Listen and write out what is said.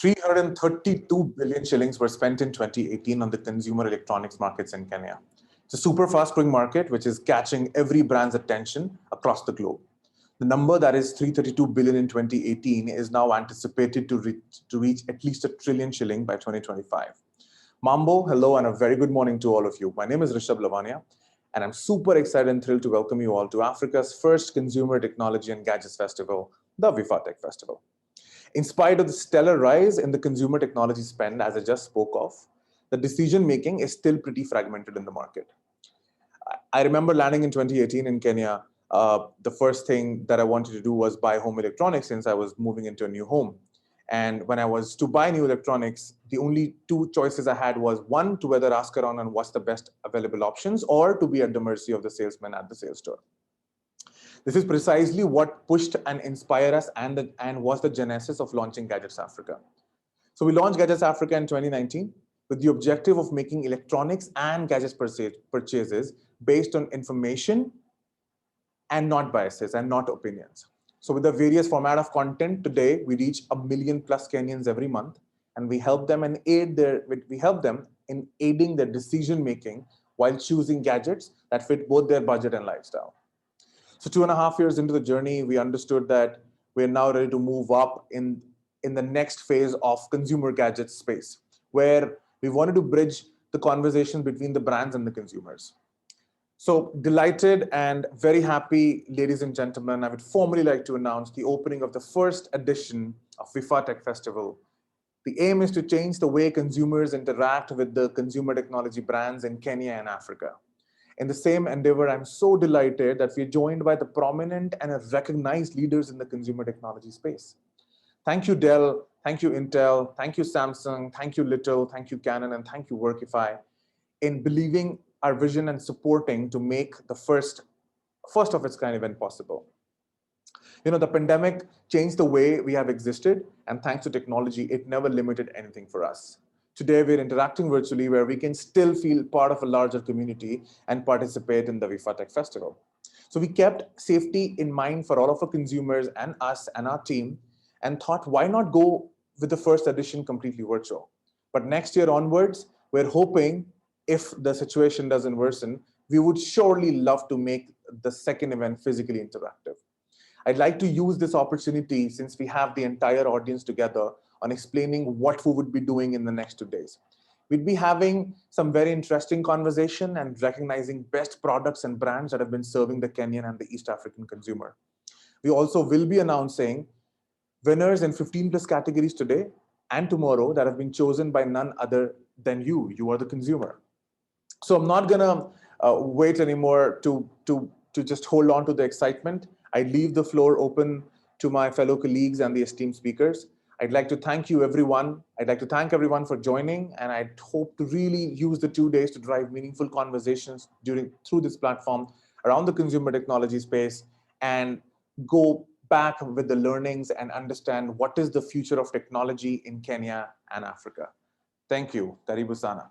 332 billion shillings were spent in 2018 on the consumer electronics markets in Kenya. It's a super fast-growing market, which is catching every brand's attention across the globe. The number that is 332 billion in 2018 is now anticipated to reach at least £1 trillion shilling by 2025. Mambo, hello, and a very good morning to all of you. My name is Rishabh Lawania, and I'm super excited and thrilled to welcome you all to Africa's first consumer technology and gadgets festival, the Vifaa Tech Festival. In spite of the stellar rise in the consumer technology spend, as I just spoke of, the decision-making is still pretty fragmented in the market. I remember landing in 2018 in Kenya. The first thing that I wanted to do was buy home electronics since I was moving into a new home. And when I was to buy new electronics, the only two choices I had was one, to whether ask around on what's the best available options, or to be at the mercy of the salesman at the sales store. This is precisely what pushed and inspired us and was the genesis of launching Gadgets Africa. So we launched Gadgets Africa in 2019 with the objective of making electronics and gadgets purchases based on information and not biases and not opinions. So with the various format of content, today we reach 1 million plus Kenyans every month, and we help them in aiding their decision making while choosing gadgets that fit both their budget and lifestyle. So 2.5 years into the journey, we understood that we're now ready to move up in the next phase of consumer gadgets space, where we wanted to bridge the conversation between the brands and the consumers. So delighted and very happy, ladies and gentlemen, I would formally like to announce the opening of the first edition of Vifaa Tech Festival. The aim is to change the way consumers interact with the consumer technology brands in Kenya and Africa. In the same endeavor, I'm so delighted that we're joined by the prominent and recognized leaders in the consumer technology space. Thank you, Dell. Thank you, Intel. Thank you, Samsung. Thank you, Little. Thank you, Canon. And thank you, Workify, in believing our vision and supporting to make the first of its kind event possible. You know, the pandemic changed the way we have existed, and thanks to technology, it never limited anything for us. Today, we're interacting virtually where we can still feel part of a larger community and participate in the Vifaa Tech Festival. So we kept safety in mind for all of our consumers and us and our team, and thought, why not go with the first edition completely virtual? But next year onwards, we're hoping, if the situation doesn't worsen, we would surely love to make the second event physically interactive. I'd like to use this opportunity, since we have the entire audience together, on explaining what we would be doing in the next 2 days. We'd be having some very interesting conversation and recognizing best products and brands that have been serving the Kenyan and the East African consumer. We also will be announcing winners in 15 plus categories today and tomorrow that have been chosen by none other than you. You are the consumer. So I'm not gonna wait anymore to just hold on to the excitement. I leave the floor open to my fellow colleagues and the esteemed speakers. I'd like to thank you, everyone. I'd like to thank everyone for joining, and I hope to really use the 2 days to drive meaningful conversations through this platform around the consumer technology space and go back with the learnings and understand what is the future of technology in Kenya and Africa. Thank you. Karibu sana.